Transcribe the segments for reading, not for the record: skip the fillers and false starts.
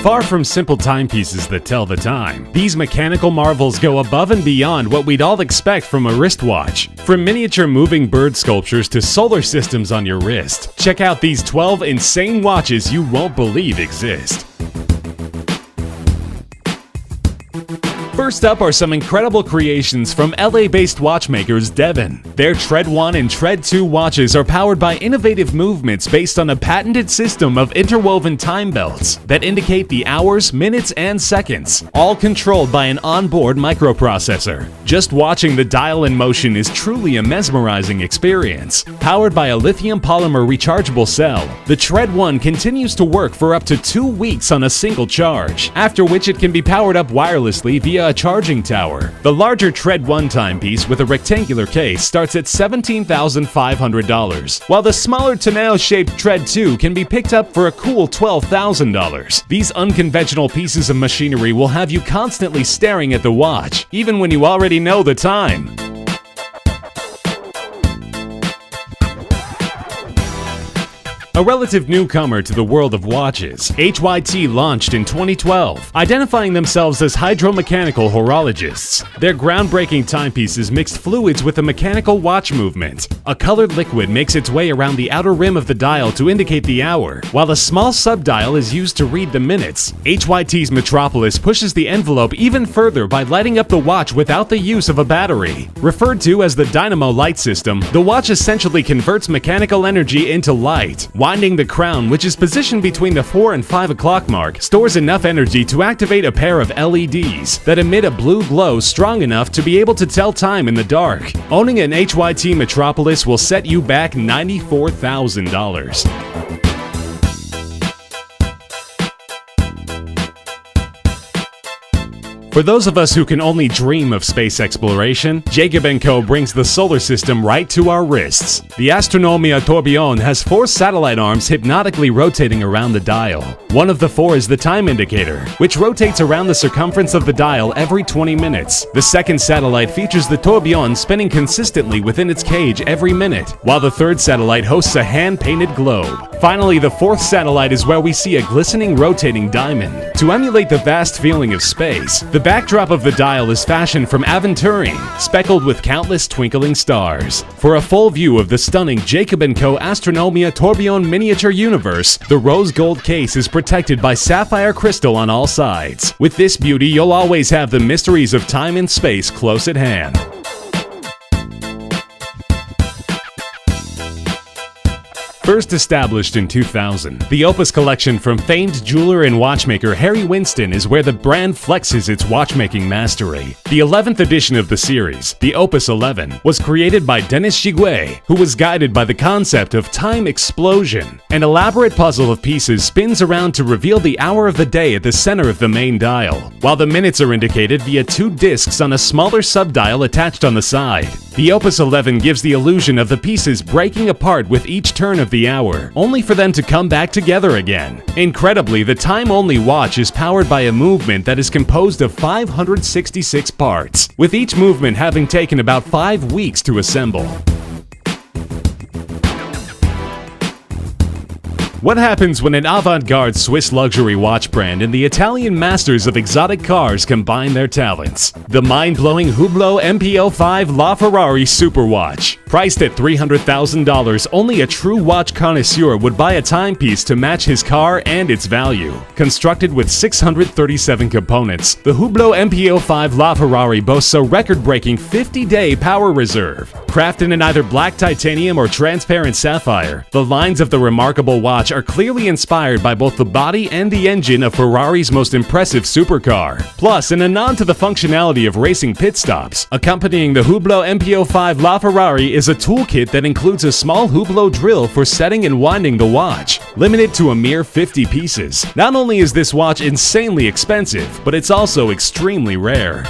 Far from simple timepieces that tell the time, these mechanical marvels go above and beyond what we'd all expect from a wristwatch. From miniature moving bird sculptures to solar systems on your wrist, check out these 12 insane watches you won't believe exist. First up are some incredible creations from LA-based watchmakers Devon. Their Tread 1 and Tread 2 watches are powered by innovative movements based on a patented system of interwoven time belts that indicate the hours, minutes, and seconds, all controlled by an onboard microprocessor. Just watching the dial in motion is truly a mesmerizing experience. Powered by a lithium polymer rechargeable cell, the Tread 1 continues to work for up to 2 weeks on a single charge, after which it can be powered up wirelessly via a charging tower. The larger Tread 1 timepiece with a rectangular case starts at $17,500, while the smaller tonneau-shaped Tread 2 can be picked up for a cool $12,000. These unconventional pieces of machinery will have you constantly staring at the watch, even when you already know the time. A relative newcomer to the world of watches, HYT launched in 2012, identifying themselves as hydromechanical horologists. Their groundbreaking timepieces mixed fluids with a mechanical watch movement. A colored liquid makes its way around the outer rim of the dial to indicate the hour, while a small subdial is used to read the minutes. HYT's Metropolis pushes the envelope even further by lighting up the watch without the use of a battery. Referred to as the dynamo light system, the watch essentially converts mechanical energy into light. Winding the crown, which is positioned between the 4 and 5 o'clock mark, stores enough energy to activate a pair of LEDs that emit a blue glow strong enough to be able to tell time in the dark. Owning an HYT Metropolis will set you back $94,000. For those of us who can only dream of space exploration, Jacob & Co. brings the solar system right to our wrists. The Astronomia Tourbillon has 4 satellite arms hypnotically rotating around the dial. One of the 4 is the time indicator, which rotates around the circumference of the dial every 20 minutes. The second satellite features the tourbillon spinning consistently within its cage every minute, while the third satellite hosts a hand-painted globe. Finally, the 4th satellite is where we see a glistening rotating diamond. To emulate the vast feeling of space, the backdrop of the dial is fashioned from aventurine, speckled with countless twinkling stars. For a full view of the stunning Jacob & Co. Astronomia Tourbillon miniature universe, the rose gold case is protected by sapphire crystal on all sides. With this beauty, you'll always have the mysteries of time and space close at hand. First established in 2000, the Opus collection from famed jeweler and watchmaker Harry Winston is where the brand flexes its watchmaking mastery. The 11th edition of the series, the Opus 11, was created by Denis Giguet, who was guided by the concept of time explosion. An elaborate puzzle of pieces spins around to reveal the hour of the day at the center of the main dial, while the minutes are indicated via 2 discs on a smaller subdial attached on the side. The Opus 11 gives the illusion of the pieces breaking apart with each turn of the hour, only for them to come back together again. Incredibly, the time-only watch is powered by a movement that is composed of 566 parts, with each movement having taken about 5 weeks to assemble. What happens when an avant-garde Swiss luxury watch brand and the Italian masters of exotic cars combine their talents? The mind-blowing Hublot MPO5 LaFerrari Superwatch. Priced at $300,000, only a true watch connoisseur would buy a timepiece to match his car and its value. Constructed with 637 components, the Hublot MPO5 LaFerrari boasts a record-breaking 50-day power reserve. Crafted in either black titanium or transparent sapphire, the lines of the remarkable watch are clearly inspired by both the body and the engine of Ferrari's most impressive supercar. Plus, in a nod to the functionality of racing pit stops, accompanying the Hublot MPO5 LaFerrari is a toolkit that includes a small Hublot drill for setting and winding the watch, limited to a mere 50 pieces. Not only is this watch insanely expensive, but it's also extremely rare.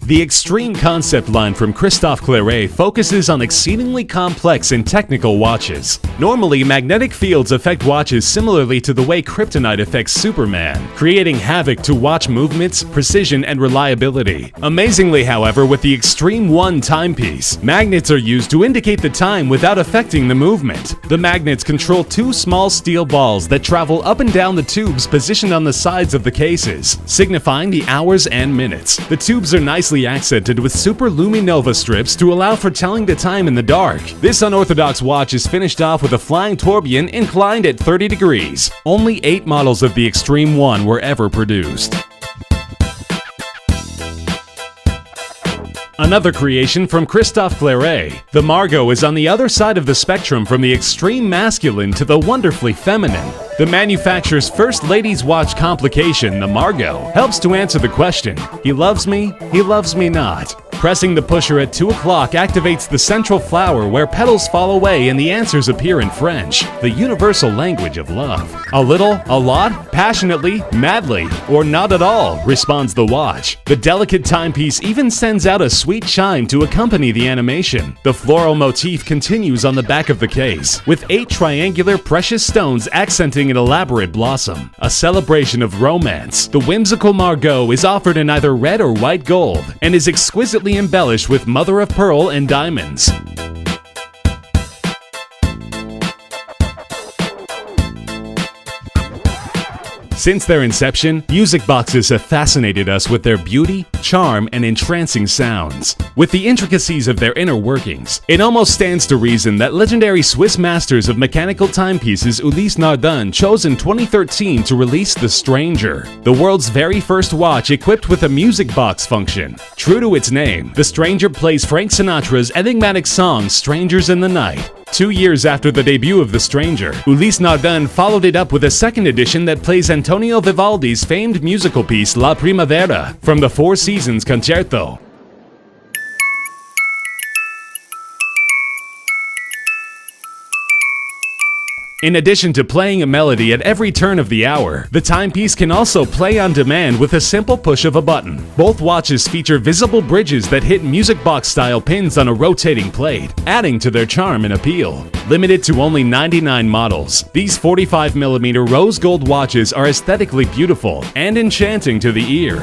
The Extreme concept line from Christophe Claret focuses on exceedingly complex and technical watches. Normally, magnetic fields affect watches similarly to the way kryptonite affects Superman, creating havoc to watch movements, precision, and reliability. Amazingly, however, with the Extreme 1 timepiece, magnets are used to indicate the time without affecting the movement. The magnets control two small steel balls that travel up and down the tubes positioned on the sides of the cases, signifying the hours and minutes. The tubes are nicely accented with super luminova strips to allow for telling the time in the dark. This unorthodox watch is finished off with a flying tourbillon inclined at 30 degrees. Only 8 models of the Extreme 1 were ever produced. Another creation from Christophe Claret, the Margot is on the other side of the spectrum from the extreme masculine to the wonderfully feminine. The manufacturer's first ladies' watch complication, the Margot, helps to answer the question, he loves me not. Pressing the pusher at 2 o'clock activates the central flower where petals fall away and the answers appear in French, the universal language of love. A little, a lot, passionately, madly, or not at all, responds the watch. The delicate timepiece even sends out a sweet chime to accompany the animation. The floral motif continues on the back of the case, with 8 triangular precious stones accenting an elaborate blossom. A celebration of romance, the whimsical Margot is offered in either red or white gold, and is exquisitely embellished with mother of pearl and diamonds. Since their inception, music boxes have fascinated us with their beauty, charm, and entrancing sounds. With the intricacies of their inner workings, it almost stands to reason that legendary Swiss masters of mechanical timepieces Ulysse Nardin chose in 2013 to release the Stranger, the world's very first watch equipped with a music box function. True to its name, the Stranger plays Frank Sinatra's enigmatic song Strangers in the Night. 2 years after the debut of The Stranger, Ulysse Nardin followed it up with a second edition that plays Antonio Vivaldi's famed musical piece La Primavera from the Four Seasons Concerto. In addition to playing a melody at every turn of the hour, the timepiece can also play on demand with a simple push of a button. Both watches feature visible bridges that hit music box-style pins on a rotating plate, adding to their charm and appeal. Limited to only 99 models, these 45mm rose gold watches are aesthetically beautiful and enchanting to the ear.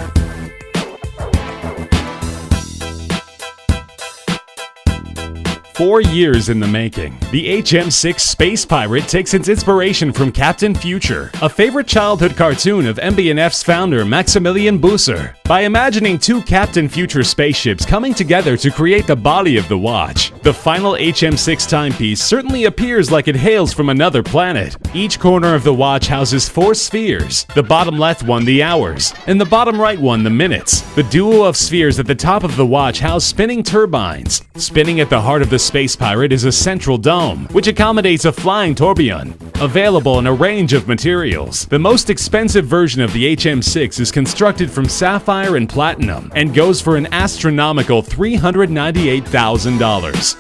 "4 years in the making, the HM6 Space Pirate takes its inspiration from Captain Future, a favorite childhood cartoon of MB&F's founder Maximilian Busser. By imagining 2 Captain Future spaceships coming together to create the body of the watch, the final HM6 timepiece certainly appears like it hails from another planet. Each corner of the watch houses 4 spheres, the bottom left one the hours, and the bottom right one the minutes. The duo of spheres at the top of the watch house spinning turbines. Spinning at the heart of the Space Pirate is a central dome, which accommodates a flying tourbillon. Available in a range of materials, the most expensive version of the HM6 is constructed from sapphire and platinum and goes for an astronomical $398,000.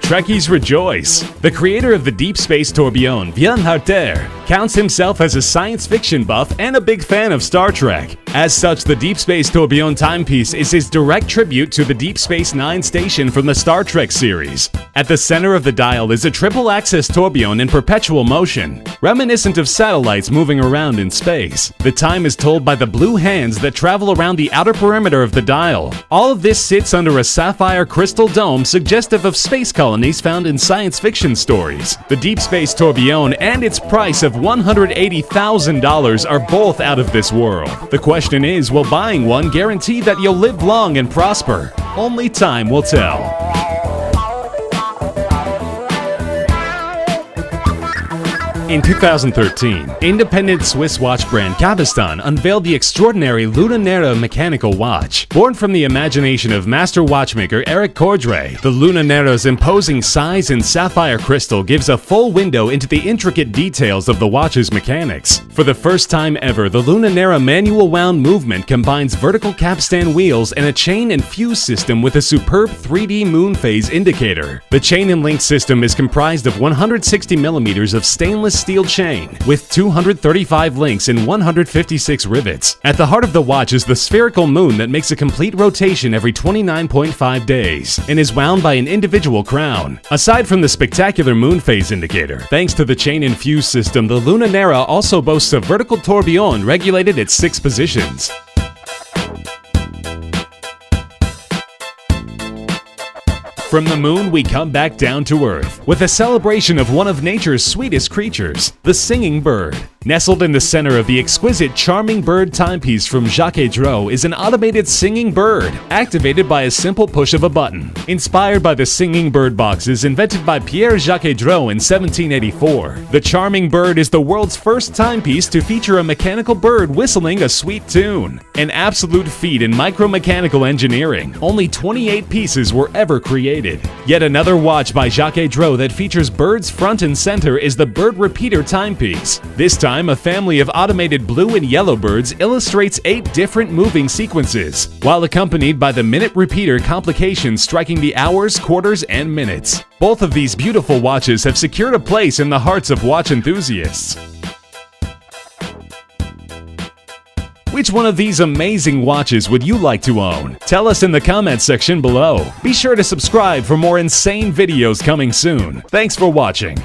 Trekkies rejoice! The creator of the Deep Space Tourbillon, Vian Harter, counts himself as a science fiction buff and a big fan of Star Trek. As such, the Deep Space Tourbillon timepiece is his direct tribute to the Deep Space Nine station from the Star Trek series. At the center of the dial is a triple-axis tourbillon in perpetual motion, reminiscent of satellites moving around in space. The time is told by the blue hands that travel around the outer perimeter of the dial. All of this sits under a sapphire crystal dome suggestive of space colonies found in science fiction stories. The Deep Space Tourbillon and its price of $180,000 are both out of this world. The question is, will buying one guarantee that you'll live long and prosper? Only time will tell. In 2013, independent Swiss watch brand Cabestan unveiled the extraordinary Luna Nera mechanical watch. Born from the imagination of master watchmaker Eric Cordray, the Luna Nera's imposing size and sapphire crystal gives a full window into the intricate details of the watch's mechanics. For the first time ever, the Luna Nera manual wound movement combines vertical capstan wheels and a chain and fuse system with a superb 3D moon phase indicator. The chain and link system is comprised of 160mm of stainless steel chain with 235 links and 156 rivets. At the heart of the watch is the spherical moon that makes a complete rotation every 29.5 days and is wound by an individual crown. Aside from the spectacular moon phase indicator, thanks to the chain-infused system, the Lunanera also boasts a vertical tourbillon regulated at 6 positions. From the moon, we come back down to Earth with a celebration of one of nature's sweetest creatures, the singing bird. Nestled in the center of the exquisite Charming Bird timepiece from Jacques Dreux is an automated singing bird, activated by a simple push of a button. Inspired by the singing bird boxes invented by Pierre-Jacques Dreux in 1784, the Charming Bird is the world's first timepiece to feature a mechanical bird whistling a sweet tune. An absolute feat in micromechanical engineering. Only 28 pieces were ever created. Yet another watch by Jacques Dreux that features birds front and center is the Bird Repeater timepiece. This time, a family of automated blue and yellow birds illustrates 8 different moving sequences, while accompanied by the minute repeater complication striking the hours, quarters, and minutes. Both of these beautiful watches have secured a place in the hearts of watch enthusiasts. Which one of these amazing watches would you like to own? Tell us in the comments section below. Be sure to subscribe for more insane videos coming soon. Thanks for watching.